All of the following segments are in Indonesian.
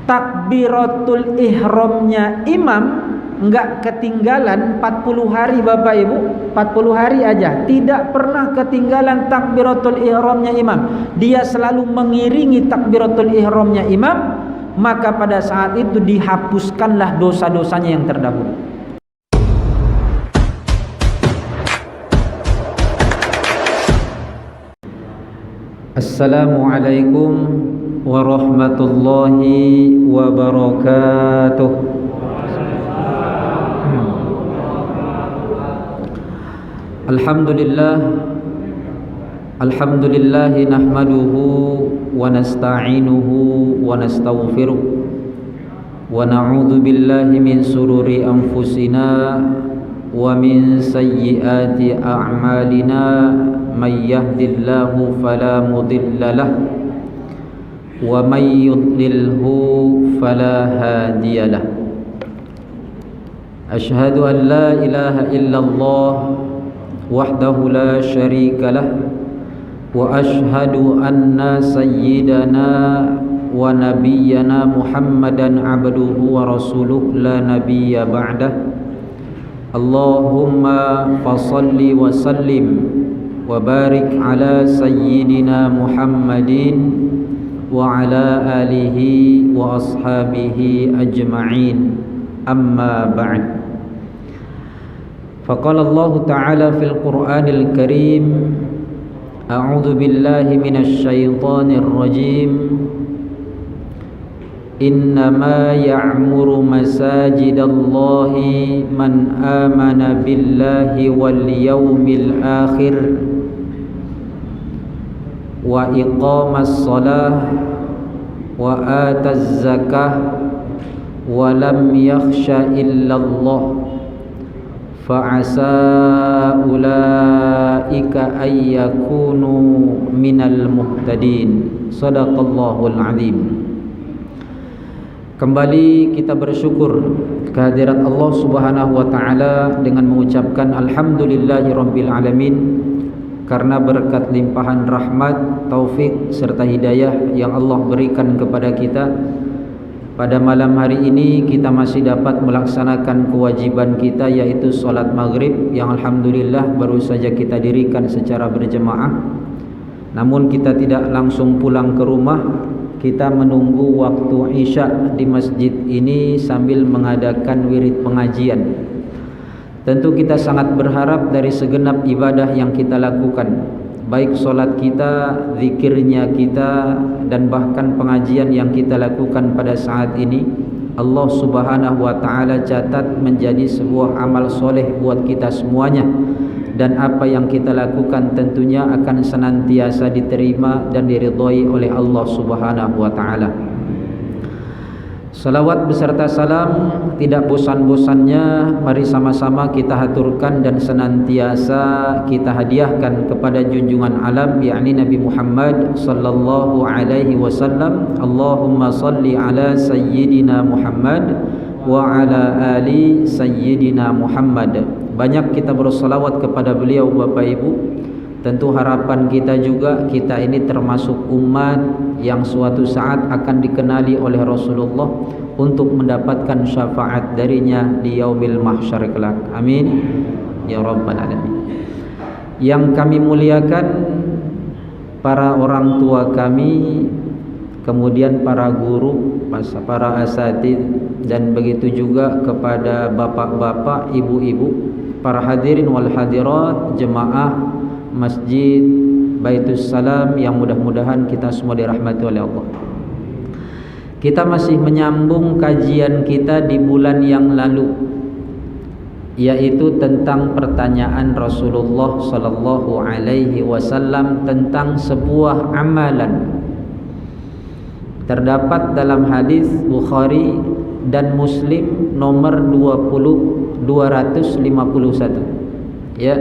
takbiratul ihramnya imam enggak ketinggalan 40 hari Bapak Ibu, 40 hari aja tidak pernah ketinggalan takbiratul ihramnya imam. Dia selalu mengiringi takbiratul ihramnya imam, maka pada saat itu dihapuskanlah dosa-dosanya yang terdahulu. Assalamualaikum warahmatullahi wabarakatuh. Alhamdulillah nahmaduhu wa nasta'inuhu wa nastaghfiruh wa na'udzu billahi min sururi anfusina wa min sayyiati a'malina may yahdihillahu fala mudilla lahu wa may yudlilhu fala hadiya lahu. Asyhadu an la ilaha illallah wahdahu la syarika lah wa ashhadu anna sayyidana wa nabiyyana Muhammadan abduhu wa rasuluh la nabiyya ba'dah. Allahumma fasalli wa sallim wa barik ala sayyidina Muhammadin wa ala alihi wa ashabihi ajma'in, amma ba'd. فقال الله تعالى في القرآن الكريم أعوذ بالله من الشيطان الرجيم إنما يعمر مساجد الله من آمن بالله واليوم الآخر وإقام الصلاة وآتى الزكاة ولم يخش إلا الله fa'asa ulaika ay yakunu minal muhtadin. Shadaqallahul azim. Kembali kita bersyukur kehadirat Allah Subhanahu wa taala dengan mengucapkan alhamdulillahirabbil alamin, karena berkat limpahan rahmat, taufik serta hidayah yang Allah berikan kepada kita. Pada malam hari ini kita masih dapat melaksanakan kewajiban kita, yaitu sholat maghrib, yang alhamdulillah baru saja kita dirikan secara berjemaah. Namun kita tidak langsung pulang ke rumah, kita menunggu waktu isya di masjid ini sambil mengadakan wirid pengajian. Tentu kita sangat berharap dari segenap ibadah yang kita lakukan, baik sholat kita, zikirnya kita, dan bahkan pengajian yang kita lakukan pada saat ini, Allah Subhanahu wa ta'ala catat menjadi sebuah amal soleh buat kita semuanya. Dan apa yang kita lakukan tentunya akan senantiasa diterima dan diridhai oleh Allah Subhanahu wa ta'ala. Salawat beserta salam tidak bosan-bosannya mari sama-sama kita haturkan dan senantiasa kita hadiahkan kepada junjungan alam, yakni Nabi Muhammad sallallahu alaihi wasallam. Allahumma salli ala sayyidina Muhammad wa ala ali sayyidina Muhammad. Banyak kita bersalawat kepada beliau Bapak Ibu. Tentu harapan kita juga, kita ini termasuk umat yang suatu saat akan dikenali oleh Rasulullah untuk mendapatkan syafaat darinya di yaumil mahsyar kelak. Amin ya rabbal alamin. Yang kami muliakan para orang tua kami, kemudian para guru, para asatidz, dan begitu juga kepada bapak-bapak, ibu-ibu, para hadirin wal hadirat, jemaah Masjid Baitus Salam yang mudah-mudahan kita semua dirahmati oleh Allah. Kita masih menyambung kajian kita di bulan yang lalu, yaitu tentang pertanyaan Rasulullah sallallahu alaihi wasallam tentang sebuah amalan. Terdapat dalam hadis Bukhari dan Muslim nomor 20251. Ya.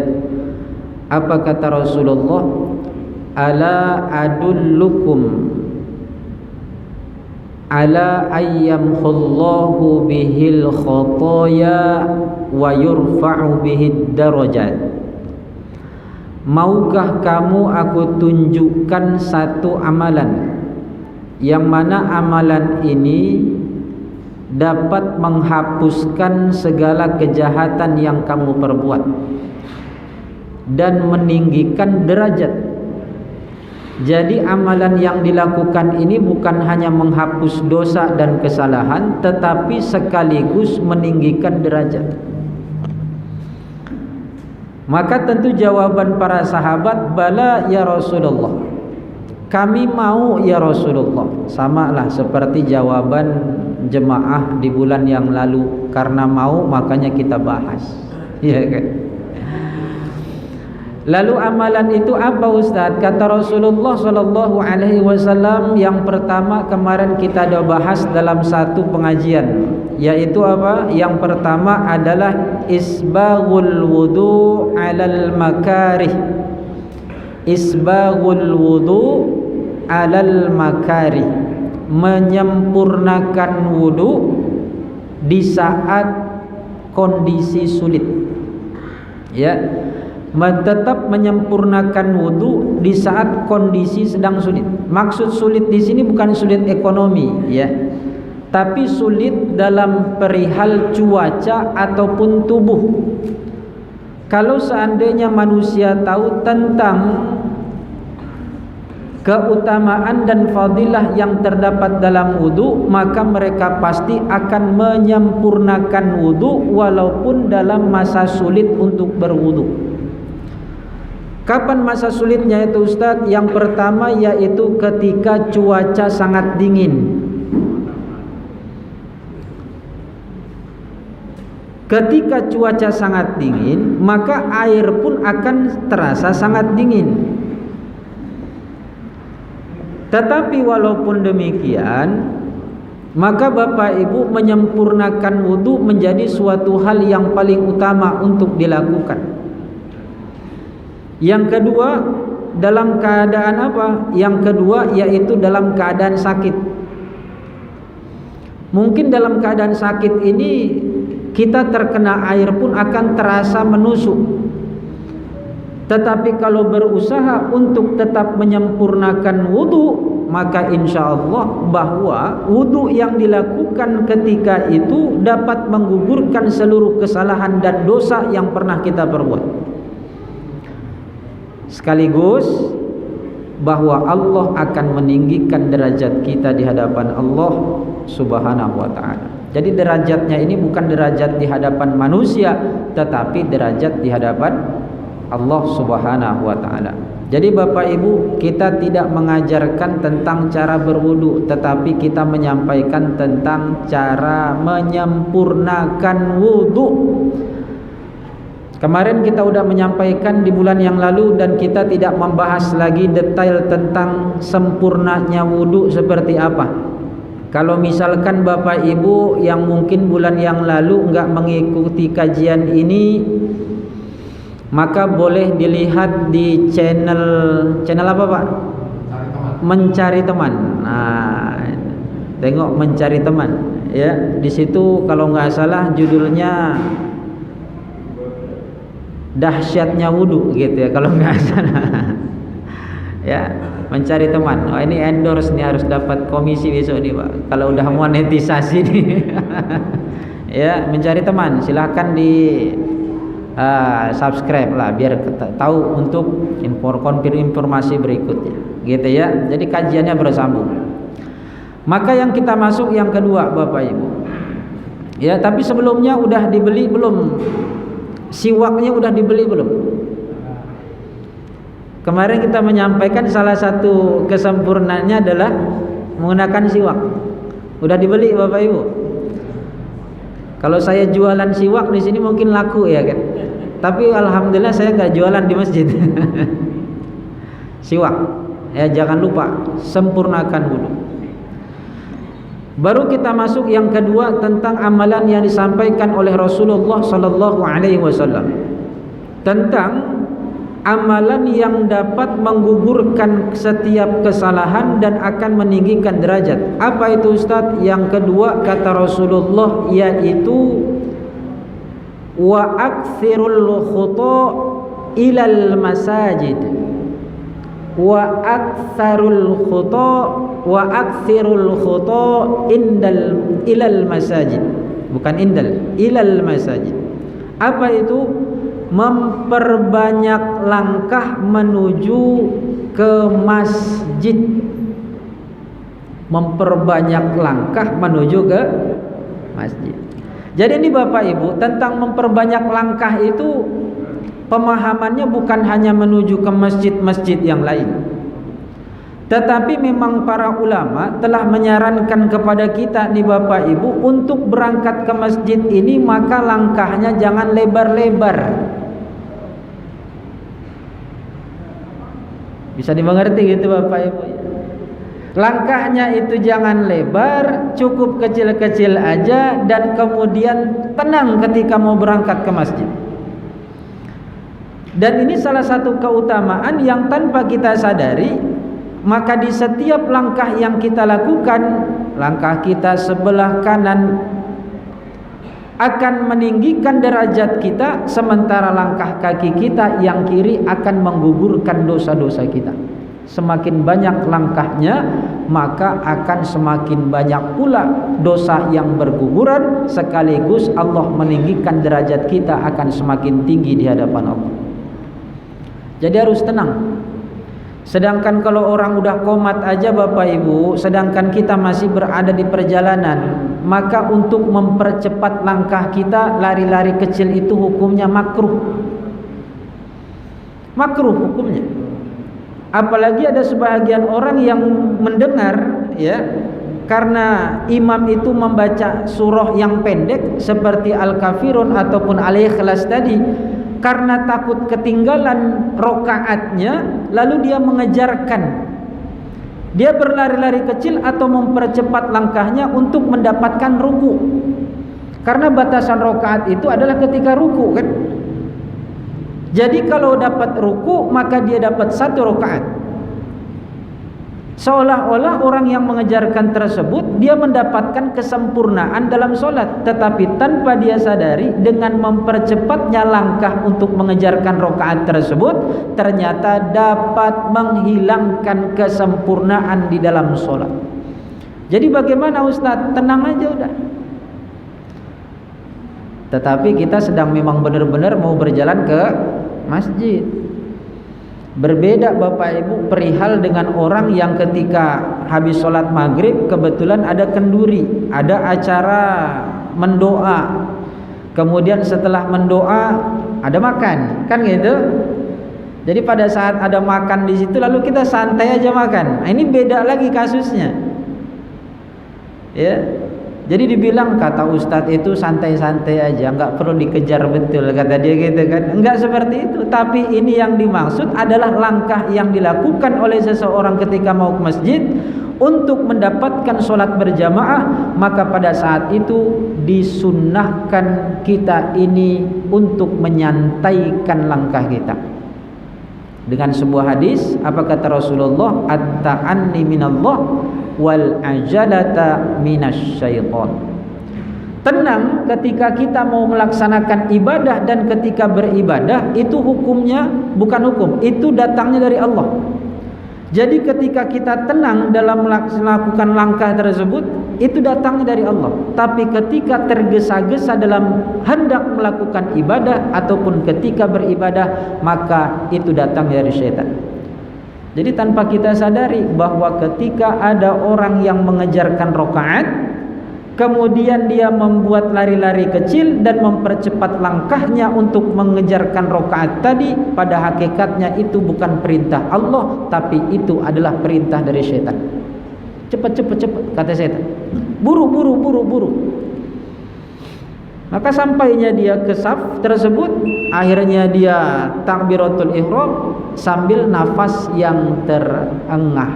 Apa kata Rasulullah? Ala adullukum ala ayyamhullahu bihil khataya wa yurfa'u bihid darajat. Maukah kamu aku tunjukkan satu amalan, yang mana amalan ini dapat menghapuskan segala kejahatan yang kamu perbuat dan meninggikan derajat. Jadi amalan yang dilakukan ini bukan hanya menghapus dosa dan kesalahan, tetapi sekaligus meninggikan derajat. Maka tentu jawaban para sahabat, bala ya Rasulullah, kami mau ya Rasulullah. Sama lah seperti jawaban jemaah di bulan yang lalu, karena mau makanya kita bahas, ya kan? Lalu amalan itu apa Ustaz? Kata Rasulullah sallallahu alaihi wasallam, yang pertama kemarin kita dah bahas dalam satu pengajian, yaitu apa? Yang pertama adalah isbaghul wudu 'alal makarih. Isbaghul wudu 'alal makarih, menyempurnakan wudu di saat kondisi sulit. Ya. Tetap menyempurnakan wudu di saat kondisi sedang sulit. Maksud sulit di sini bukan sulit ekonomi, ya, tapi sulit dalam perihal cuaca ataupun tubuh. Kalau seandainya manusia tahu tentang keutamaan dan fadilah yang terdapat dalam wudu, maka mereka pasti akan menyempurnakan wudu walaupun dalam masa sulit untuk berwudu. Kapan masa sulitnya itu Ustaz? Yang pertama yaitu ketika cuaca sangat dingin. Ketika cuaca sangat dingin, maka air pun akan terasa sangat dingin. Tetapi walaupun demikian, maka Bapak Ibu menyempurnakan wudu menjadi suatu hal yang paling utama untuk dilakukan. Yang kedua, dalam keadaan apa? Yang kedua yaitu dalam keadaan sakit. Mungkin dalam keadaan sakit ini kita terkena air pun akan terasa menusuk. Tetapi kalau berusaha untuk tetap menyempurnakan wudu, maka insya Allah bahwa wudu yang dilakukan ketika itu dapat menggugurkan seluruh kesalahan dan dosa yang pernah kita perbuat. Sekaligus bahwa Allah akan meninggikan derajat kita di hadapan Allah Subhanahu wa ta'ala. Jadi derajatnya ini bukan derajat di hadapan manusia, tetapi derajat di hadapan Allah Subhanahu wa ta'ala. Jadi Bapak Ibu, kita tidak mengajarkan tentang cara berwudu, tetapi kita menyampaikan tentang cara menyempurnakan wudu. Kemarin kita sudah menyampaikan di bulan yang lalu, dan kita tidak membahas lagi detail tentang sempurnanya wudu seperti apa. Kalau misalkan Bapak Ibu yang mungkin bulan yang lalu enggak mengikuti kajian ini, maka boleh dilihat di channel apa Pak? Mencari Teman. Nah, tengok Mencari Teman, ya. Di situ kalau nggak salah judulnya Dahsyatnya wudu gitu ya, kalau nggak salah. Ya, Mencari Teman. Oh, ini endorse nih, harus dapat komisi besok nih Pak, kalau udah monetisasi nih. Ya, Mencari Teman, silahkan di subscribe lah biar tahu untuk informasi berikutnya, gitu ya. Jadi kajiannya bersambung. Maka yang kita masuk yang kedua Bapak Ibu, ya, tapi sebelumnya udah dibeli belum? Siwaknya udah dibeli belum? Kemarin kita menyampaikan salah satu kesempurnaannya adalah menggunakan siwak. Udah dibeli Bapak Ibu? Kalau saya jualan siwak di sini mungkin laku ya kan? Tapi alhamdulillah saya nggak jualan di masjid. Siwak, ya, jangan lupa sempurnakan wudu. Baru kita masuk yang kedua tentang amalan yang disampaikan oleh Rasulullah sallallahu alaihi wasallam, tentang amalan yang dapat menggugurkan setiap kesalahan dan akan meninggikan derajat. Apa itu Ustaz? Yang kedua kata Rasulullah yaitu wa aktsirul khuta ilal masajid. Wa aktsarul khuta wa aktsirul khuta ilal masajid. Bukan ilal masajid. Apa itu? Memperbanyak langkah menuju ke masjid. Memperbanyak langkah menuju ke masjid. Jadi ini Bapak Ibu, tentang memperbanyak langkah itu pemahamannya bukan hanya menuju ke masjid-masjid yang lain, tetapi memang para ulama telah menyarankan kepada kita nih Bapak Ibu, untuk berangkat ke masjid ini maka langkahnya jangan lebar-lebar. Bisa dimengerti gitu Bapak Ibu? Langkahnya itu jangan lebar, cukup kecil-kecil aja, dan kemudian tenang ketika mau berangkat ke masjid. Dan ini salah satu keutamaan yang tanpa kita sadari, maka di setiap langkah yang kita lakukan, langkah kita sebelah kanan akan meninggikan derajat kita, sementara langkah kaki kita yang kiri akan menggugurkan dosa-dosa kita. Semakin banyak langkahnya, maka akan semakin banyak pula dosa yang berguguran, sekaligus Allah meninggikan derajat kita akan semakin tinggi di hadapan Allah. Jadi harus tenang. Sedangkan kalau orang udah komat aja Bapak Ibu, sedangkan kita masih berada di perjalanan, maka untuk mempercepat langkah kita, lari-lari kecil itu hukumnya makruh. Makruh hukumnya. Apalagi ada sebahagian orang yang mendengar, ya, karena imam itu membaca surah yang pendek seperti Al-Kafirun ataupun Al-Ikhlas tadi, karena takut ketinggalan rokaatnya, lalu dia mengejarkan. Dia berlari-lari kecil atau mempercepat langkahnya untuk mendapatkan ruku. Karena batasan rokaat itu adalah ketika ruku, kan? Jadi kalau dapat ruku, maka dia dapat 1 rokaat. Seolah-olah orang yang mengejarkan tersebut dia mendapatkan kesempurnaan dalam solat, tetapi tanpa dia sadari, dengan mempercepatnya langkah untuk mengejarkan rokaat tersebut, ternyata dapat menghilangkan kesempurnaan di dalam solat. Jadi bagaimana Ustaz? Tenang aja udah. Tetapi kita sedang memang benar-benar mau berjalan ke masjid. Berbeda Bapak Ibu perihal dengan orang yang ketika habis sholat maghrib kebetulan ada kenduri, ada acara mendoa, kemudian setelah mendoa ada makan, kan gitu. Jadi pada saat ada makan di situ lalu kita santai aja makan. Nah, ini beda lagi kasusnya, ya. Jadi dibilang kata Ustadz itu santai-santai aja, nggak perlu dikejar betul, kata dia gitu kan. Enggak seperti itu. Tapi ini yang dimaksud adalah langkah yang dilakukan oleh seseorang ketika mau ke masjid untuk mendapatkan sholat berjamaah. Maka pada saat itu disunnahkan kita ini untuk menyantaikan langkah kita. Dengan sebuah hadis, apa kata Rasulullah? At-ta'anni minallah wal ajalata minasyaiton. Tenang ketika kita mau melaksanakan ibadah dan ketika beribadah, itu hukumnya bukan hukum, itu datangnya dari Allah. Jadi ketika kita tenang dalam melakukan langkah tersebut, itu datangnya dari Allah. Tapi ketika tergesa-gesa dalam hendak melakukan ibadah ataupun ketika beribadah, maka itu datang dari syaitan. Jadi tanpa kita sadari bahwa ketika ada orang yang mengejarkan rokaat, kemudian dia membuat lari-lari kecil dan mempercepat langkahnya untuk mengejarkan rokaat tadi, pada hakikatnya itu bukan perintah Allah, tapi itu adalah perintah dari syaitan. Cepat, kata syaitan. Buru. Maka sampainya dia ke saf tersebut, akhirnya dia takbiratul ihram sambil nafas yang terengah,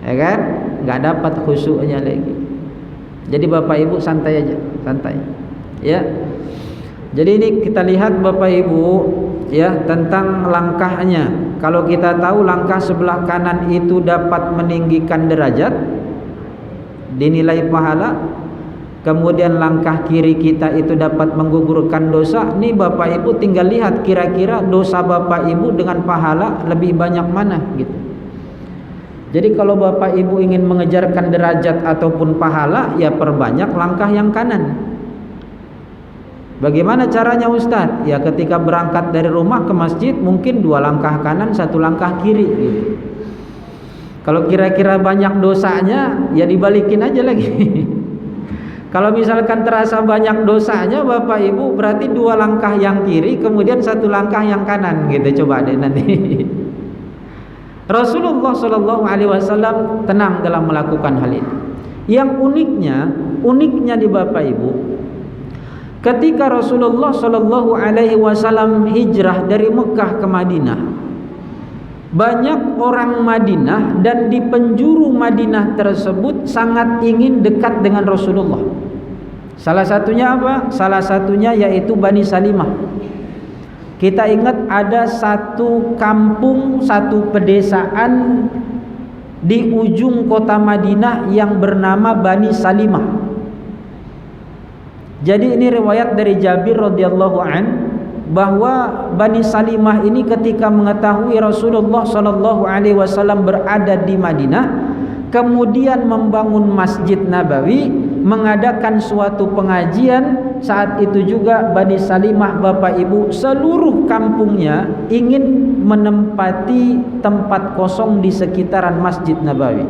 ya kan? Nggak dapat khusyuknya lagi. Jadi Bapak Ibu santai aja, santai, ya. Jadi ini kita lihat Bapak Ibu, ya, tentang langkahnya. Kalau kita tahu langkah sebelah kanan itu dapat meninggikan derajat, dinilai pahala. Kemudian langkah kiri kita itu dapat menggugurkan dosa. Nih Bapak Ibu tinggal lihat kira-kira dosa Bapak Ibu dengan pahala lebih banyak mana gitu. Jadi kalau Bapak Ibu ingin mengejarkan derajat ataupun pahala, ya perbanyak langkah yang kanan. Bagaimana caranya Ustadz? Ya ketika berangkat dari rumah ke masjid mungkin 2 langkah kanan 1 langkah kiri gitu. Kalau kira-kira banyak dosanya, ya dibalikin aja lagi. Kalau misalkan terasa banyak dosanya Bapak Ibu, berarti 2 langkah yang kiri kemudian 1 langkah yang kanan gitu. Coba deh nanti. Rasulullah Shallallahu Alaihi Wasallam tenang dalam melakukan hal ini. Yang uniknya di Bapak Ibu, ketika Rasulullah Shallallahu Alaihi Wasallam hijrah dari Mekah ke Madinah, banyak orang Madinah dan di penjuru Madinah tersebut sangat ingin dekat dengan Rasulullah. Salah satunya apa? Salah satunya yaitu Bani Salimah. Kita ingat ada satu kampung, satu pedesaan di ujung kota Madinah yang bernama Bani Salimah. Jadi ini riwayat dari Jabir radhiyallahu an, bahwa Bani Salimah ini ketika mengetahui Rasulullah Shallallahu Alaihi Wasallam berada di Madinah, kemudian membangun Masjid Nabawi, mengadakan suatu pengajian. Saat itu juga Bani Salimah Bapak Ibu seluruh kampungnya ingin menempati tempat kosong di sekitaran Masjid Nabawi.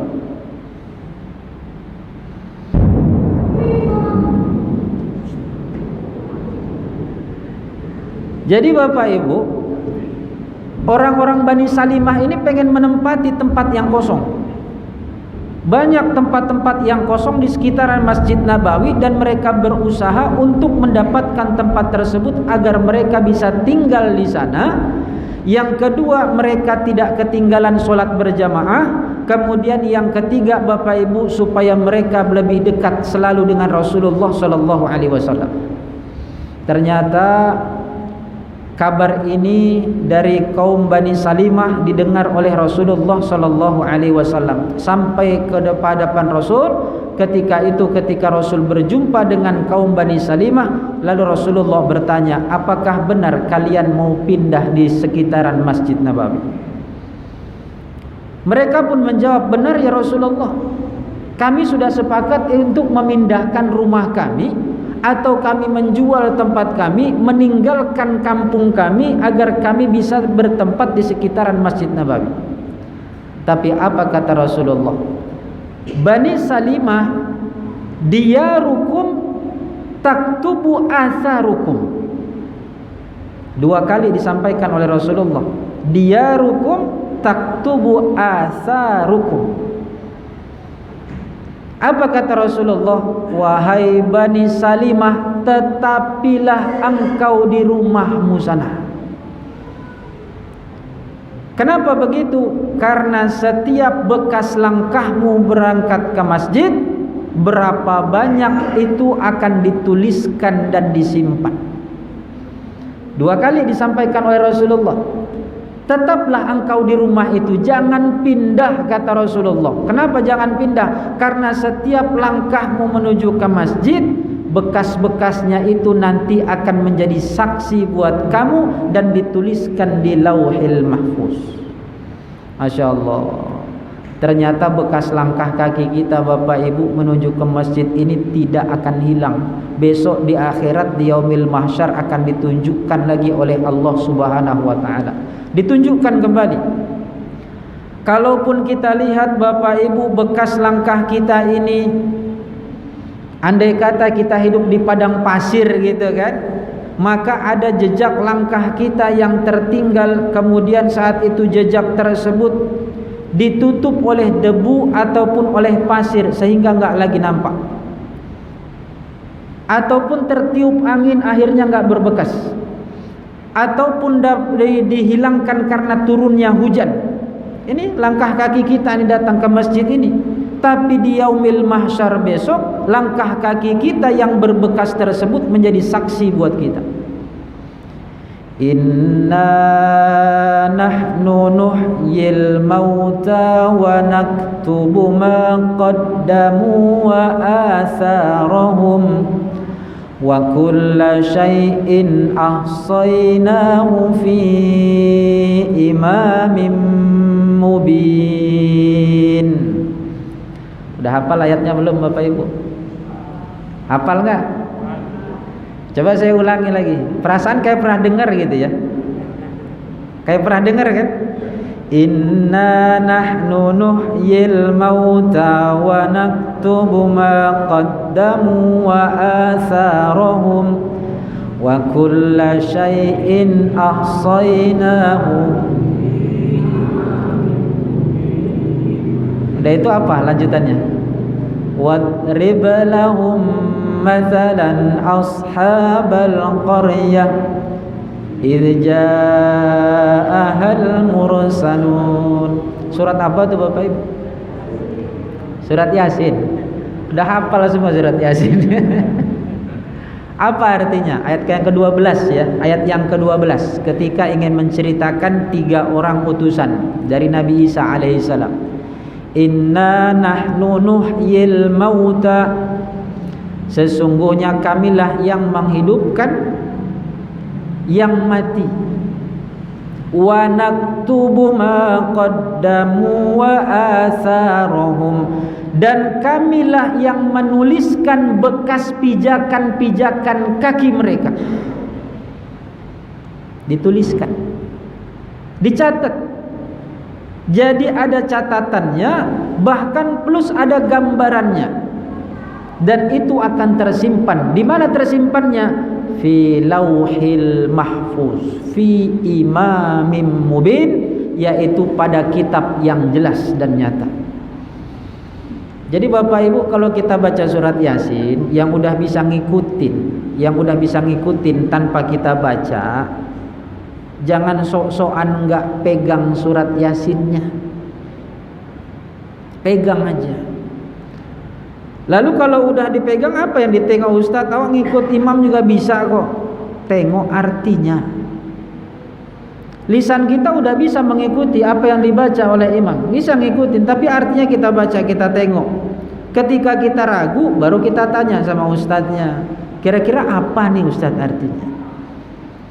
Jadi Bapak Ibu, orang-orang Bani Salimah ini pengen menempati tempat yang kosong. Banyak tempat-tempat yang kosong di sekitaran Masjid Nabawi dan mereka berusaha untuk mendapatkan tempat tersebut agar mereka bisa tinggal di sana. Yang kedua, mereka tidak ketinggalan sholat berjamaah. Kemudian yang ketiga Bapak Ibu, supaya mereka lebih dekat selalu dengan Rasulullah Shallallahu Alaihi Wasallam. Ternyata kabar ini dari kaum Bani Salimah didengar oleh Rasulullah Sallallahu Alaihi Wasallam sampai ke hadapan Rasul. Ketika Rasul berjumpa dengan kaum Bani Salimah, lalu Rasulullah bertanya, apakah benar kalian mau pindah di sekitaran Masjid Nabawi? Mereka pun menjawab, benar ya Rasulullah, kami sudah sepakat untuk memindahkan rumah kami atau kami menjual tempat kami, meninggalkan kampung kami agar kami bisa bertempat di sekitaran Masjid Nabawi. Tapi apa kata Rasulullah? Bani Salimah, diyarukum taktubu atharukum. 2 kali disampaikan oleh Rasulullah, diyarukum taktubu atharukum. Apa kata Rasulullah? Wahai Bani Salimah, tetapilah engkau di rumahmu sana. Kenapa begitu? Karena setiap bekas langkahmu berangkat ke masjid, berapa banyak itu akan dituliskan dan disimpan. 2 kali disampaikan oleh Rasulullah. Tetaplah engkau di rumah itu, jangan pindah, kata Rasulullah. Kenapa jangan pindah? Karena setiap langkahmu menuju ke masjid, bekas-bekasnya itu nanti akan menjadi saksi buat kamu dan dituliskan di Lauhil Mahfuz. Masya Allah. Ternyata bekas langkah kaki kita Bapak Ibu menuju ke masjid ini tidak akan hilang. Besok di akhirat, di yaumil mahsyar, akan ditunjukkan lagi oleh Allah Subhanahu wa ta'ala. Ditunjukkan kembali. Kalaupun kita lihat Bapak Ibu bekas langkah kita ini, andai kata kita hidup di padang pasir gitu kan, maka ada jejak langkah kita yang tertinggal. Kemudian saat itu jejak tersebut ditutup oleh debu ataupun oleh pasir sehingga nggak lagi nampak, ataupun tertiup angin akhirnya nggak berbekas, ataupun dihilangkan karena turunnya hujan. Ini langkah kaki kita ini datang ke masjid ini. Tapi di yaumil mahsyar besok, langkah kaki kita yang berbekas tersebut menjadi saksi buat kita. Inna nahnu nuhyil mauta wa naktubu ma qaddamu wa atharahum wa kulla syai'in ahsaynahu fi imamin mubin. Udah hafal ayatnya belum Bapak Ibu? Hafal nggak? Coba saya ulangi lagi. Perasaan kayak pernah dengar gitu ya. Kayak pernah dengar kan? Inna nahnu nuhyil mauta wa naktubu ma qaddamu wa atharahum wa kulla syai'in ahsaynahu. Udah itu apa lanjutannya? Wadrib lahum mathalan ashabal qaryah idh ja'ahal mursalun. Surat apa tuh Bapak Ibu? Surat Yasin. Udah hafal semua surat Yasin. Apa artinya? Ayat yang ke-12 ya. Ayat yang ke-12 ketika ingin menceritakan 3 orang utusan dari Nabi Isa alaihissalam. Inna nahnu nuhyil mauta. Sesungguhnya kamilah yang menghidupkan yang mati. Wa naktubu ma qaddamu wa atharahum. Dan kamilah yang menuliskan bekas pijakan-pijakan kaki mereka. Dituliskan, dicatat. Jadi ada catatannya, bahkan plus ada gambarannya. Dan itu akan tersimpan. Di mana tersimpannya? Fi lauhil mahfuz, fi imamim mubin, yaitu pada kitab yang jelas dan nyata. Jadi Bapak Ibu, kalau kita baca surat Yasin, yang udah bisa ngikutin tanpa kita baca, jangan sok-sokan nggak pegang surat Yasinnya, pegang aja. Lalu kalau udah dipegang, apa yang ditengok Ustaz? Tahu ngikut imam juga bisa kok. Tengok artinya. Lisan kita udah bisa mengikuti apa yang dibaca oleh imam, bisa ngikutin, tapi artinya kita baca, kita tengok. Ketika kita ragu, baru kita tanya sama ustadznya, kira-kira apa nih Ustaz artinya?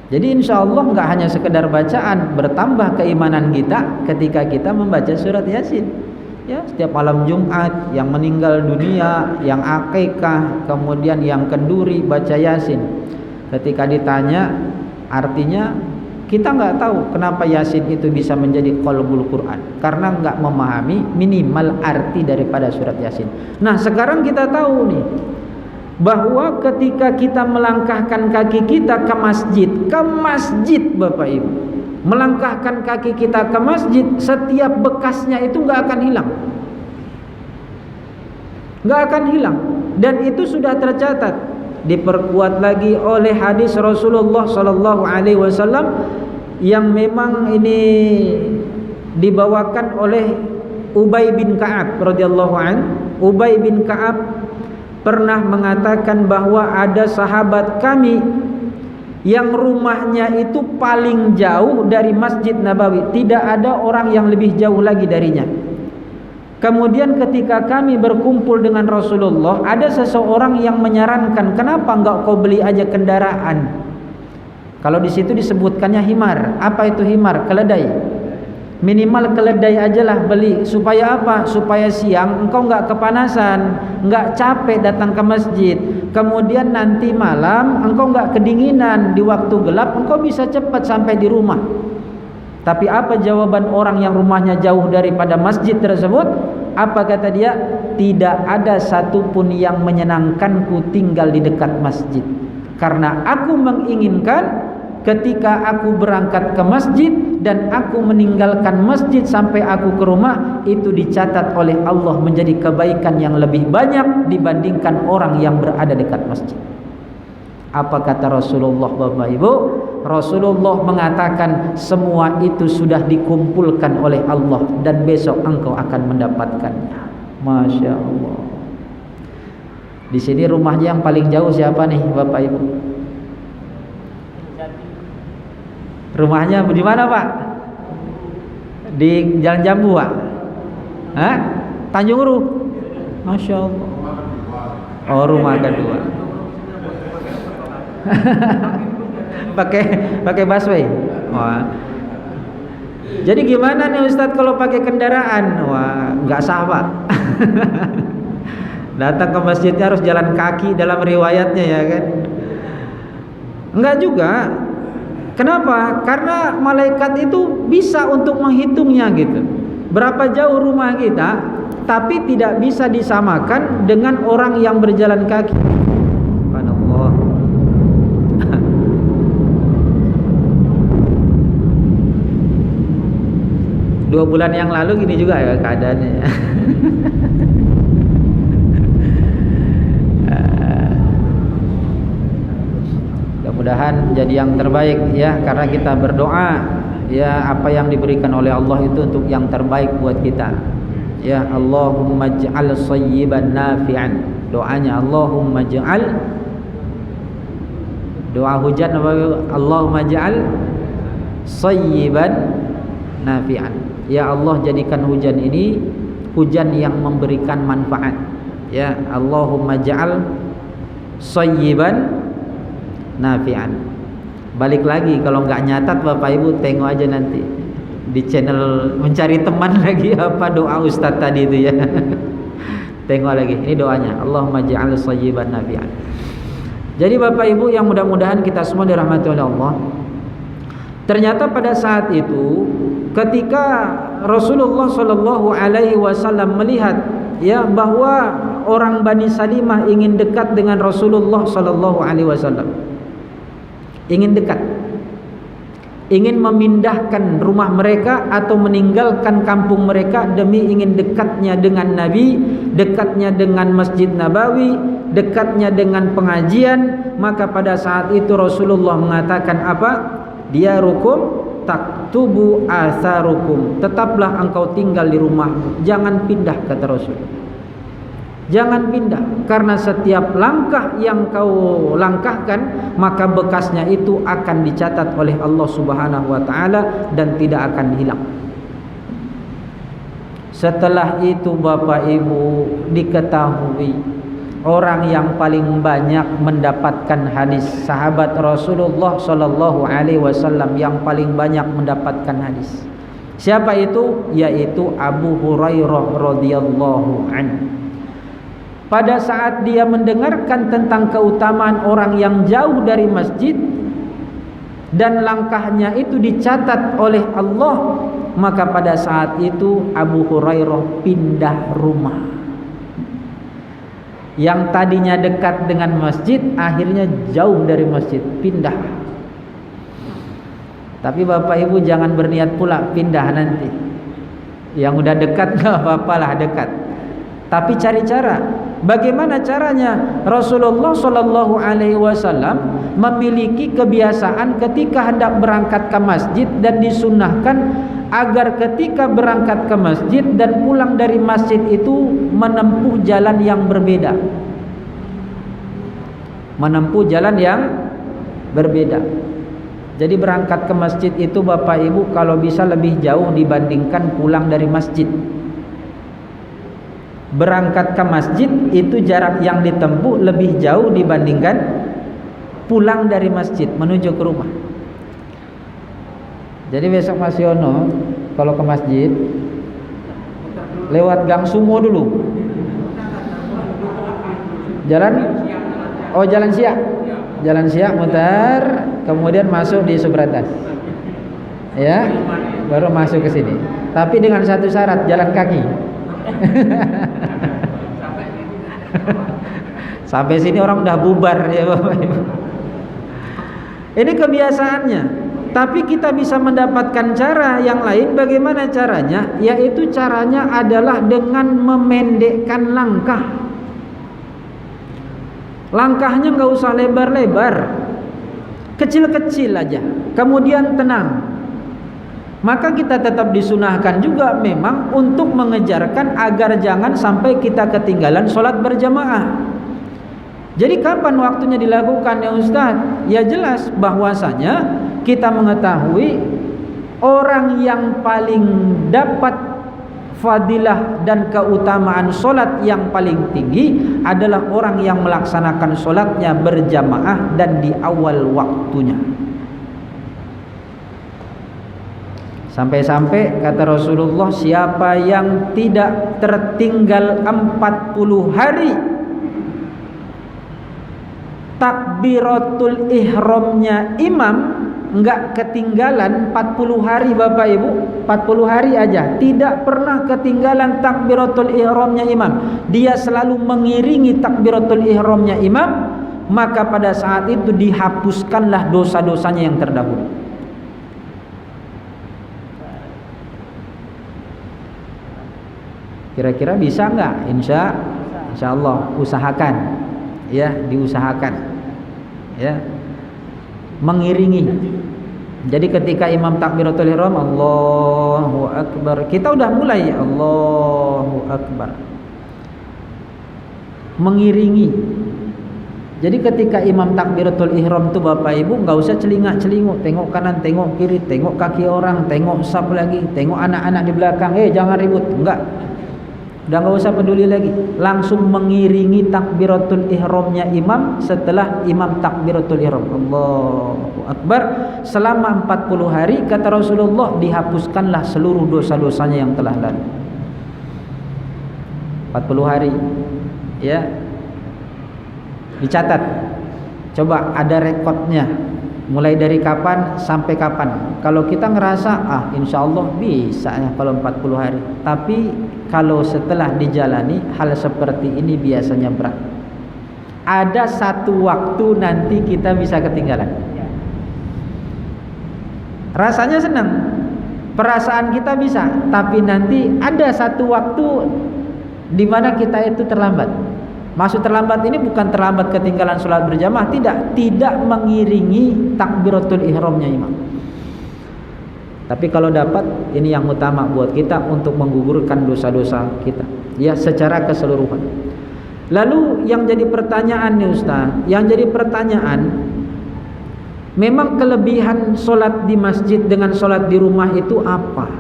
Jadi insya Allah nggak hanya sekedar bacaan, bertambah keimanan kita ketika kita membaca surat Yasin. Ya, setiap malam Jumat, yang meninggal dunia, yang akikah, kemudian yang kenduri, baca Yasin. Ketika ditanya artinya, kita nggak tahu kenapa Yasin itu bisa menjadi qalbul Quran, karena nggak memahami minimal arti daripada surat Yasin. Nah sekarang kita tahu nih, bahwa ketika kita melangkahkan kaki kita ke masjid Bapak Ibu, melangkahkan kaki kita ke masjid, setiap bekasnya itu nggak akan hilang, dan itu sudah tercatat. Diperkuat lagi oleh hadis Rasulullah Sallallahu Alaihi Wasallam yang memang ini dibawakan oleh Ubay bin Ka'ab radhiyallahu an. Ubay bin Ka'ab pernah mengatakan bahwa ada sahabat kami yang rumahnya itu paling jauh dari Masjid Nabawi, tidak ada orang yang lebih jauh lagi darinya. Kemudian ketika kami berkumpul dengan Rasulullah, ada seseorang yang menyarankan, kenapa enggak kau beli aja kendaraan? Kalau di situ disebutkannya himar. Apa itu himar? Keledai. Minimal keledai ajalah beli. Supaya apa? Supaya siang engkau enggak kepanasan, enggak capek datang ke masjid. Kemudian nanti malam engkau enggak kedinginan, di waktu gelap engkau bisa cepat sampai di rumah. Tapi apa jawaban orang yang rumahnya jauh daripada masjid tersebut? Apa kata dia? Tidak ada satupun yang menyenangkanku tinggal di dekat masjid, karena aku menginginkan ketika aku berangkat ke masjid dan aku meninggalkan masjid sampai aku ke rumah, itu dicatat oleh Allah menjadi kebaikan yang lebih banyak dibandingkan orang yang berada dekat masjid. Apa kata Rasulullah Bapak Ibu? Rasulullah mengatakan semua itu sudah dikumpulkan oleh Allah dan besok engkau akan mendapatkannya. Masya Allah. Di sini rumahnya yang paling jauh siapa nih Bapak Ibu? Rumahnya di mana Pak? Di Jalan Jambu Pak? Hah? Tanjung Uru? Masya Allah. Oh, rumah kedua. pakai busway. Oh. Jadi gimana nih Ustadz kalau pakai kendaraan? Wah, nggak sah Pak. Datang ke masjidnya harus jalan kaki dalam riwayatnya ya kan? Enggak juga. Kenapa? Karena malaikat itu bisa untuk menghitungnya gitu. Berapa jauh rumah kita, tapi tidak bisa disamakan dengan orang yang berjalan kaki. Subhanallah. 2 bulan yang lalu gini juga ya keadaannya. Mudah-mudahan jadi yang terbaik ya, karena kita berdoa ya, apa yang diberikan oleh Allah itu untuk yang terbaik buat kita. Ya Allahumma ij'al shayyiban nafi'an. Doanya Allahumma ij'al, doa hujan apa? Allahumma ij'al shayyiban nafi'an. Ya Allah, jadikan hujan ini hujan yang memberikan manfaat. Ya Allahumma ij'al shayyiban nafi'an. Balik lagi, kalau nggak nyatat Bapak Ibu tengok aja nanti di channel mencari teman lagi apa doa Ustadz tadi itu ya. Tengok lagi, ini doanya Allahumma ij'al shayyiban nafi'an. Jadi Bapak Ibu yang mudah-mudahan kita semua dirahmati oleh Allah, ternyata pada saat itu ketika Rasulullah Shallallahu Alaihi Wasallam melihat ya bahwa orang Bani Salimah ingin dekat dengan Rasulullah Shallallahu Alaihi Wasallam, ingin dekat, ingin memindahkan rumah mereka atau meninggalkan kampung mereka demi ingin dekatnya dengan Nabi, dekatnya dengan Masjid Nabawi, dekatnya dengan pengajian. Maka pada saat itu Rasulullah mengatakan apa? Diarukum taktubu atharukum, tetaplah engkau tinggal di rumahmu, jangan pindah, kata Rasul. Jangan pindah, karena setiap langkah yang kau langkahkan maka bekasnya itu akan dicatat oleh Allah Subhanahu wa taala dan tidak akan hilang. Setelah itu Bapak Ibu diketahui orang yang paling banyak mendapatkan hadis, sahabat Rasulullah Shallallahu Alaihi Wasallam yang paling banyak mendapatkan hadis. Siapa itu? Yaitu Abu Hurairah radhiyallahu anhu. Pada saat dia mendengarkan tentang keutamaan orang yang jauh dari masjid dan langkahnya itu dicatat oleh Allah, maka pada saat itu Abu Hurairah pindah rumah. Yang tadinya dekat dengan masjid akhirnya jauh dari masjid, pindah. Tapi Bapak Ibu jangan berniat pula pindah nanti. Yang udah dekat gak apa-apalah dekat, tapi cari cara. Bagaimana caranya? Rasulullah Shallallahu Alaihi Wasallam memiliki kebiasaan ketika hendak berangkat ke masjid dan disunnahkan agar ketika berangkat ke masjid dan pulang dari masjid itu menempuh jalan yang berbeda. Menempuh jalan yang berbeda. Jadi berangkat ke masjid itu Bapak Ibu kalau bisa lebih jauh dibandingkan pulang dari masjid. Berangkat ke masjid itu jarak yang ditempuh lebih jauh dibandingkan pulang dari masjid menuju ke rumah. Jadi besok Mas Yono kalau ke masjid lewat Gang Sumo dulu. Jalan Siak. Jalan Siak mutar, kemudian masuk di Subrantas. Ya, baru masuk ke sini. Tapi dengan satu syarat, jalan kaki. Sampai sini orang udah bubar ya Bapak Ibu. Ini kebiasaannya. Tapi kita bisa mendapatkan cara yang lain. Bagaimana caranya? Yaitu caranya adalah dengan memendekkan langkah. Langkahnya nggak usah lebar-lebar, kecil-kecil aja, kemudian tenang. Maka kita tetap disunahkan juga memang untuk mengejarkan agar jangan sampai kita ketinggalan sholat berjamaah. Jadi kapan waktunya dilakukan ya Ustaz? Ya jelas bahwasanya kita mengetahui orang yang paling dapat fadilah dan keutamaan sholat yang paling tinggi adalah orang yang melaksanakan sholatnya berjamaah dan di awal waktunya. Sampai-sampai kata Rasulullah, siapa yang tidak tertinggal 40 hari takbiratul ihramnya imam, enggak ketinggalan 40 hari Bapak Ibu, 40 hari aja tidak pernah ketinggalan takbiratul ihramnya imam, dia selalu mengiringi takbiratul ihramnya imam, maka pada saat itu dihapuskanlah dosa-dosanya yang terdahulu. Kira-kira bisa enggak? Insya Allah usahakan, ya, diusahakan, ya, mengiringi. Jadi ketika imam takbiratul ihram Allahu Akbar, kita udah mulai Allahu Akbar, mengiringi. Jadi ketika imam takbiratul ihram itu Bapak Ibu nggak usah celingak-celinguk, tengok kanan, tengok kiri, tengok kaki orang, tengok saf lagi, tengok anak-anak di belakang, jangan ribut, enggak. Udah nggak usah peduli lagi, langsung mengiringi takbiratul ihramnya imam. Setelah imam takbiratul ihram Allahu Akbar selama 40 hari kata Rasulullah, dihapuskanlah seluruh dosa-dosanya yang telah lalu. 40 hari, ya, dicatat. Coba ada rekodnya, mulai dari kapan sampai kapan. Kalau kita ngerasa insya Allah bisa ya kalau 40 hari, tapi kalau setelah dijalani hal seperti ini biasanya berat. Ada satu waktu nanti kita bisa ketinggalan. Rasanya senang, perasaan kita bisa, tapi nanti ada satu waktu di mana kita itu terlambat. Maksud terlambat ini bukan terlambat ketinggalan sholat berjamaah, tidak mengiringi takbiratul ihramnya imam. Tapi kalau dapat, ini yang utama buat kita untuk menggugurkan dosa-dosa kita, ya, secara keseluruhan. Lalu yang jadi pertanyaan nih Ustaz, yang jadi pertanyaan, memang kelebihan sholat di masjid dengan sholat di rumah itu apa?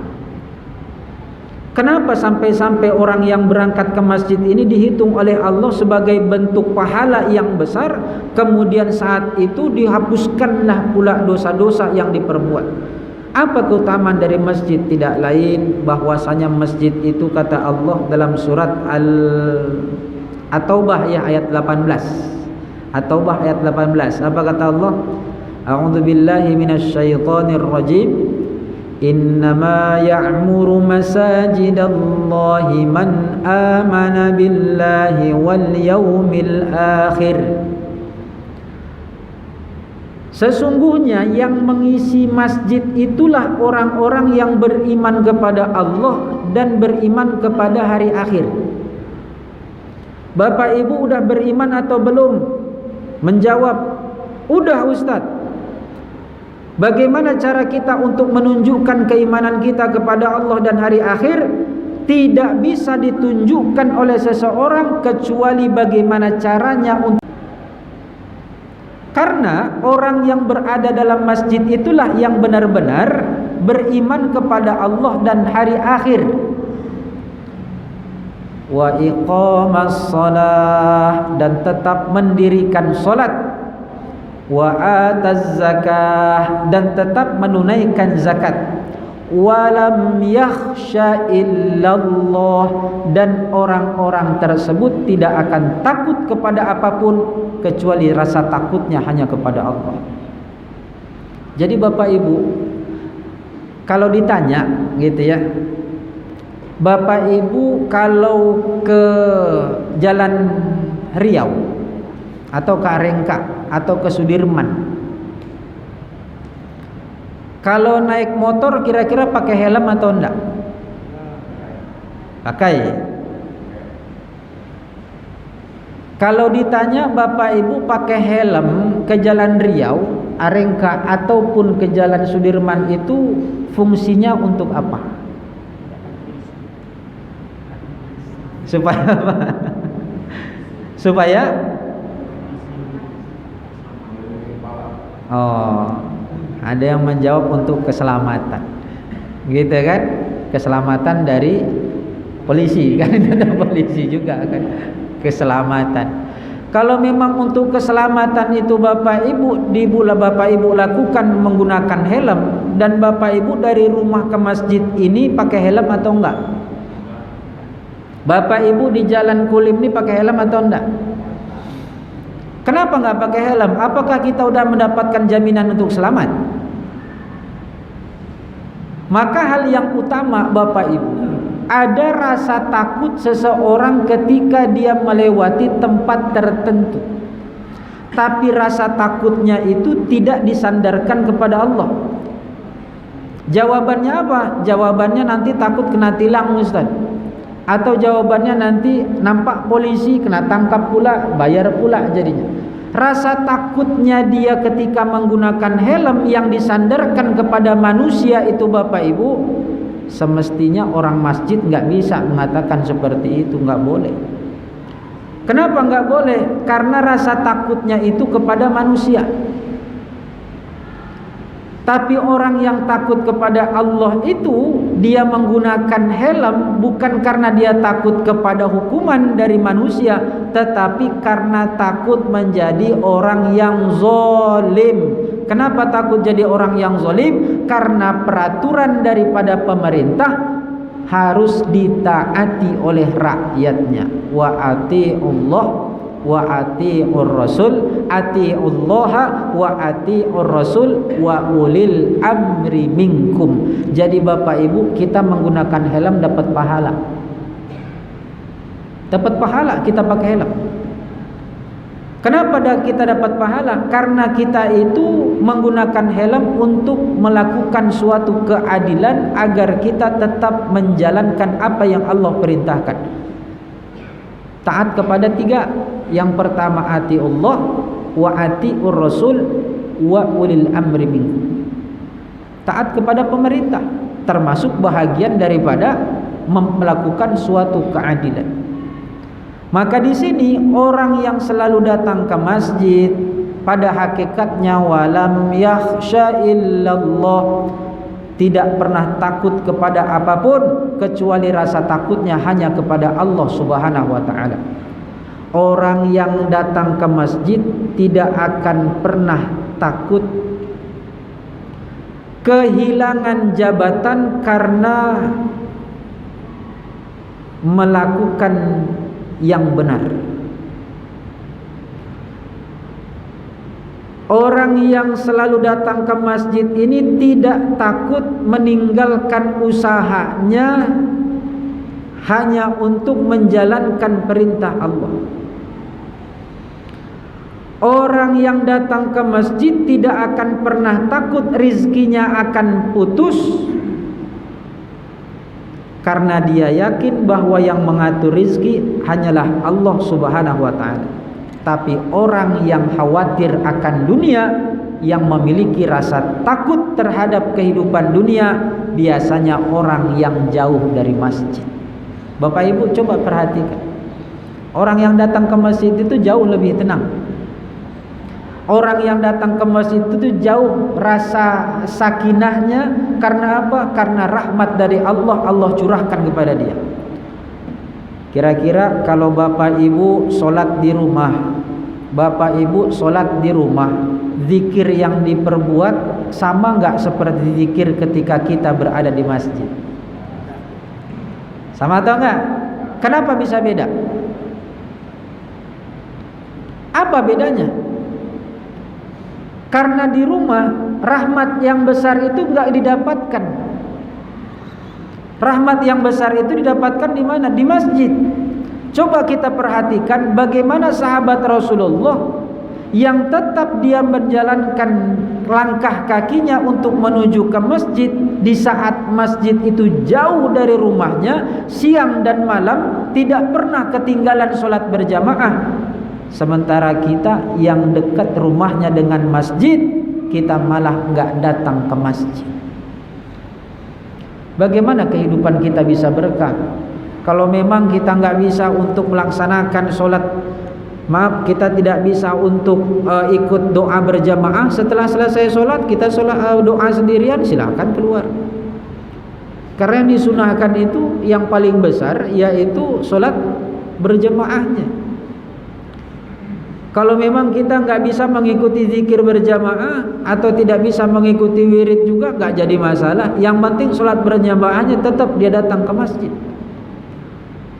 Kenapa sampai-sampai orang yang berangkat ke masjid ini dihitung oleh Allah sebagai bentuk pahala yang besar, kemudian saat itu dihapuskanlah pula dosa-dosa yang diperbuat? Apa keutamaan dari masjid? Tidak lain bahwasanya masjid itu kata Allah dalam surat At-Taubah ya ayat 18. At-Taubah ayat 18. Apa kata Allah? A'udzubillahi minasyaitonir rajim. Innama ya'muru masajidallahi man amana billahi wal yawmil akhir. Sesungguhnya yang mengisi masjid itulah orang-orang yang beriman kepada Allah dan beriman kepada hari akhir. Bapak Ibu udah beriman atau belum? Menjawab, udah Ustaz. Bagaimana cara kita untuk menunjukkan keimanan kita kepada Allah dan hari akhir? Tidak bisa ditunjukkan oleh seseorang kecuali bagaimana caranya untuk. Karena orang yang berada dalam masjid itulah yang benar-benar beriman kepada Allah dan hari akhir. Wa iqamas shalah, dan tetap mendirikan salat. Wa ataz zakah, dan tetap menunaikan zakat. Walam yakhsha illallah, dan orang-orang tersebut tidak akan takut kepada apapun kecuali rasa takutnya hanya kepada Allah. Jadi Bapak Ibu, kalau ditanya gitu ya, Bapak Ibu kalau ke Jalan Riau atau ke Arengka atau ke Sudirman, kalau naik motor kira-kira pakai helm atau enggak? Pakai. Kalau ditanya Bapak Ibu pakai helm ke Jalan Riau, Arengka ataupun ke Jalan Sudirman itu fungsinya untuk apa? Supaya apa? Supaya ada yang menjawab untuk keselamatan, gitu kan? Keselamatan dari polisi, kan ada polisi juga kan, keselamatan. Kalau memang untuk keselamatan itu Bapak Ibu lakukan menggunakan helm, dan Bapak Ibu dari rumah ke masjid ini pakai helm atau enggak? Bapak Ibu di Jalan Kulim ini pakai helm atau enggak? Kenapa enggak pakai helm? Apakah kita sudah mendapatkan jaminan untuk selamat? Maka hal yang utama Bapak Ibu, ada rasa takut seseorang ketika dia melewati tempat tertentu. Tapi rasa takutnya itu tidak disandarkan kepada Allah. Jawabannya apa? Jawabannya nanti takut kena tilang Ustaz. Atau jawabannya nanti nampak polisi kena tangkap pula, bayar pula jadinya. Rasa takutnya dia ketika menggunakan helm yang disandarkan kepada manusia itu Bapak Ibu, semestinya orang masjid nggak bisa mengatakan seperti itu, nggak boleh. Kenapa nggak boleh? Karena rasa takutnya itu kepada manusia. Tapi orang yang takut kepada Allah itu, dia menggunakan helm bukan karena dia takut kepada hukuman dari manusia, tetapi karena takut menjadi orang yang zalim. Kenapa takut jadi orang yang zalim? Karena peraturan daripada pemerintah harus ditaati oleh rakyatnya. Wa ati'ullah wa ati'ur rasul, ati'ullaha wa ati'ur rasul wa ulil amri minkum. Jadi Bapak Ibu, kita menggunakan helm dapat pahala. Dapat pahala kita pakai helm. Kenapa kita dapat pahala? Karena kita itu menggunakan helm untuk melakukan suatu keadilan agar kita tetap menjalankan apa yang Allah perintahkan. Taat kepada tiga. Yang pertama ati Allah, wa atiur rasul, wa ulil amri minkum. Taat kepada pemerintah termasuk bahagian daripada melakukan suatu keadilan. Maka di sini orang yang selalu datang ke masjid pada hakikatnya walam yakhsha illallah, tidak pernah takut kepada apapun kecuali rasa takutnya hanya kepada Allah Subhanahu wa taala. Orang yang datang ke masjid tidak akan pernah takut kehilangan jabatan karena melakukan yang benar. Orang yang selalu datang ke masjid ini tidak takut meninggalkan usahanya hanya untuk menjalankan perintah Allah. Orang yang datang ke masjid tidak akan pernah takut rizkinya akan putus, karena dia yakin bahwa yang mengatur rizki hanyalah Allah Subhanahu wa ta'ala. Tapi orang yang khawatir akan dunia, yang memiliki rasa takut terhadap kehidupan dunia, biasanya orang yang jauh dari masjid. Bapak Ibu coba perhatikan, orang yang datang ke masjid itu jauh lebih tenang. Orang yang datang ke masjid itu jauh rasa sakinahnya. Karena apa? Karena rahmat dari Allah, Allah curahkan kepada dia. Kira-kira kalau Bapak Ibu sholat di rumah, Bapak Ibu sholat di rumah, zikir yang diperbuat sama nggak seperti zikir ketika kita berada di masjid? Sama atau enggak? Kenapa bisa beda? Apa bedanya? Karena di rumah rahmat yang besar itu enggak didapatkan. Rahmat yang besar itu didapatkan di mana? Di masjid. Coba kita perhatikan bagaimana sahabat Rasulullah yang tetap dia menjalankan langkah kakinya untuk menuju ke masjid di saat masjid itu jauh dari rumahnya, siang dan malam tidak pernah ketinggalan sholat berjamaah. Sementara kita yang dekat rumahnya dengan masjid, kita malah enggak datang ke masjid. Bagaimana kehidupan kita bisa berkah? Kalau memang kita enggak bisa untuk melaksanakan sholat, maaf, kita tidak bisa untuk ikut doa berjamaah. Setelah selesai sholat, kita sholat doa sendirian, silakan keluar. Karena yang disunahkan itu yang paling besar, yaitu sholat berjamaahnya. Kalau memang kita nggak bisa mengikuti zikir berjamaah atau tidak bisa mengikuti wirid juga nggak jadi masalah. Yang penting sholat berjamaahnya tetap dia datang ke masjid.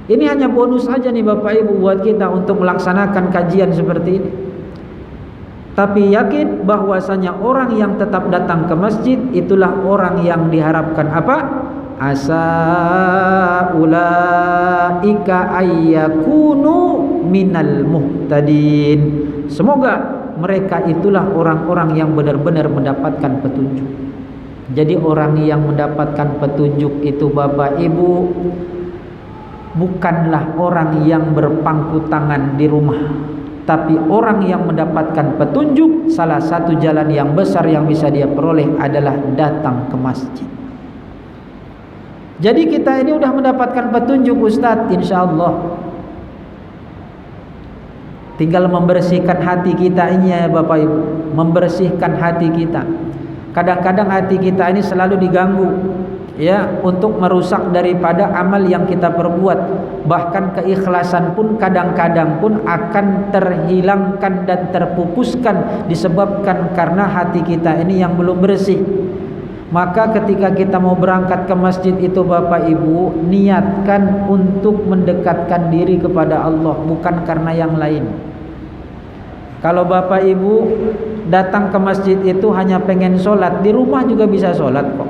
Ini hanya bonus saja nih Bapak Ibu buat kita untuk melaksanakan kajian seperti ini. Tapi yakin bahwasanya orang yang tetap datang ke masjid itulah orang yang diharapkan apa? Asa ulaika ayyakunu minal muhtadin. Semoga mereka itulah orang-orang yang benar-benar mendapatkan petunjuk. Jadi orang yang mendapatkan petunjuk itu Bapak Ibu bukanlah orang yang berpangku tangan di rumah, tapi orang yang mendapatkan petunjuk. Salah satu jalan yang besar yang bisa dia peroleh adalah datang ke masjid. Jadi kita ini udah mendapatkan petunjuk Ustadz, insya Allah. Tinggal membersihkan hati kita ini ya Bapak Ibu, membersihkan hati kita. Kadang-kadang hati kita ini selalu diganggu ya untuk merusak daripada amal yang kita perbuat. Bahkan keikhlasan pun kadang-kadang pun akan terhilangkan dan terpupuskan disebabkan karena hati kita ini yang belum bersih. Maka ketika kita mau berangkat ke masjid itu Bapak Ibu, niatkan untuk mendekatkan diri kepada Allah, bukan karena yang lain. Kalau Bapak Ibu datang ke masjid itu hanya pengen sholat, di rumah juga bisa sholat kok.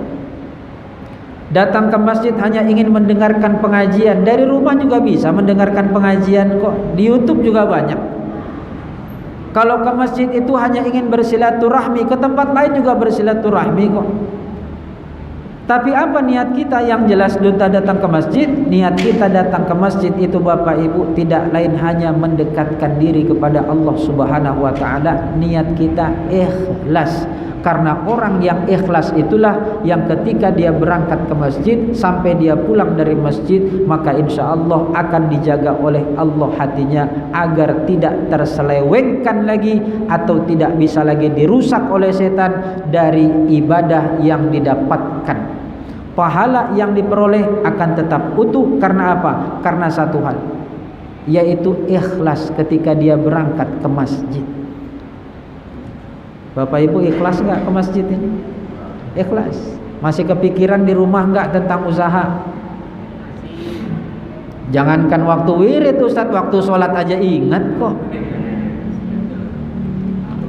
Datang ke masjid hanya ingin mendengarkan pengajian, dari rumah juga bisa mendengarkan pengajian kok. Di YouTube juga banyak. Kalau ke masjid itu hanya ingin bersilaturahmi, ke tempat lain juga bersilaturahmi kok. Tapi apa niat kita? Yang jelas kita datang ke masjid, niat kita datang ke masjid itu Bapak Ibu tidak lain hanya mendekatkan diri kepada Allah Subhanahu wa taala. Niat kita ikhlas. Karena orang yang ikhlas itulah yang ketika dia berangkat ke masjid sampai dia pulang dari masjid, maka insya Allah akan dijaga oleh Allah hatinya agar tidak terselewengkan lagi atau tidak bisa lagi dirusak oleh setan dari ibadah yang didapatkan. Pahala yang diperoleh akan tetap utuh karena apa? Karena satu hal, yaitu ikhlas ketika dia berangkat ke masjid. Bapak Ibu ikhlas nggak ke masjid ini? Ikhlas. Masih kepikiran di rumah nggak tentang usaha? Jangankan waktu wirid Ustaz, waktu sholat aja ingat kok.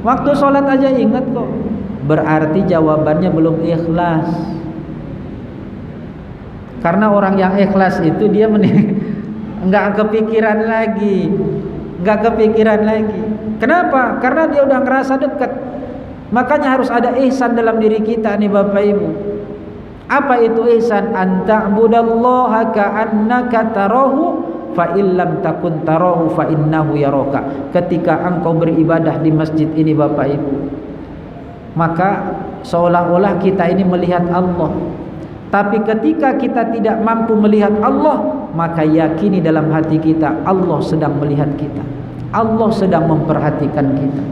Waktu sholat aja ingat kok. Berarti jawabannya belum ikhlas. Karena orang yang ikhlas itu dia nggak kepikiran lagi, nggak kepikiran lagi. Kenapa? Karena dia udah ngerasa dekat. Makanya harus ada ihsan dalam diri kita nih Bapak Ibu. Apa itu ihsan? Anta'budallaha ka'annaka tarahu fa illam takun tarahu fa innahu yaraka. Ketika engkau beribadah di masjid ini Bapak Ibu, maka seolah-olah kita ini melihat Allah. Tapi ketika kita tidak mampu melihat Allah, maka yakini dalam hati kita Allah sedang melihat kita, Allah sedang memperhatikan kita.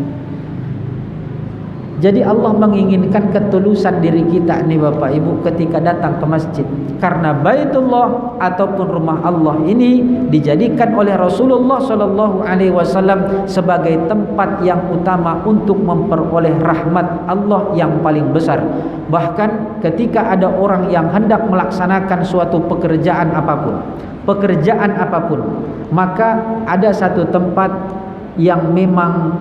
Jadi Allah menginginkan ketulusan diri kita nih Bapak Ibu ketika datang ke masjid. Karena Baitullah ataupun rumah Allah ini dijadikan oleh Rasulullah SAW sebagai tempat yang utama untuk memperoleh rahmat Allah yang paling besar. Bahkan ketika ada orang yang hendak melaksanakan suatu pekerjaan apapun, maka ada satu tempat yang memang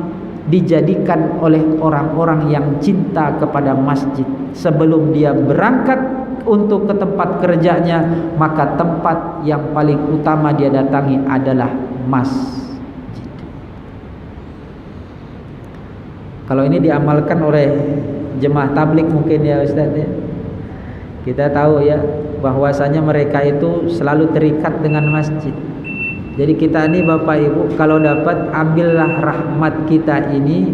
dijadikan oleh orang-orang yang cinta kepada masjid. Sebelum dia berangkat untuk ke tempat kerjanya, maka tempat yang paling utama dia datangi adalah masjid. Kalau ini diamalkan oleh jemaah tablik mungkin ya Ustaz ya, kita tahu ya bahwasanya mereka itu selalu terikat dengan masjid. Jadi kita ini Bapak Ibu kalau dapat, ambillah rahmat kita ini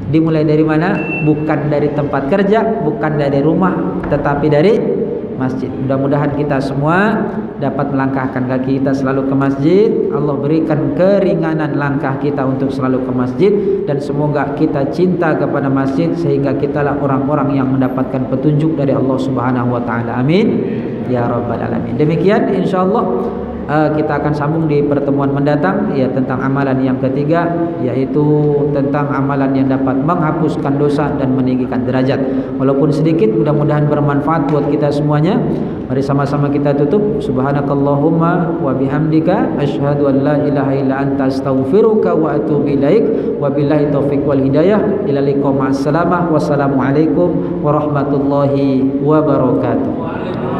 dimulai dari mana? Bukan dari tempat kerja, bukan dari rumah, tetapi dari masjid. Mudah-mudahan kita semua dapat melangkahkan kaki kita selalu ke masjid. Allah berikan keringanan langkah kita untuk selalu ke masjid, dan semoga kita cinta kepada masjid sehingga kitalah orang-orang yang mendapatkan petunjuk dari Allah Subhanahu wa taala. Amin ya rabbal alamin. Demikian insyaallah kita akan sambung di pertemuan mendatang ya tentang amalan yang ketiga, yaitu tentang amalan yang dapat menghapuskan dosa dan meninggikan derajat. Walaupun sedikit, mudah-mudahan bermanfaat buat kita semuanya. Mari sama-sama kita tutup. Subhanakallahumma wa bihamdika asyhadu an la ilaha illa anta astaghfiruka wa atubu ilaik. Wabillahi taufik wal hidayah. Ila liqa ma'as salamah. Wassalamualaikum warahmatullahi wabarakatuh.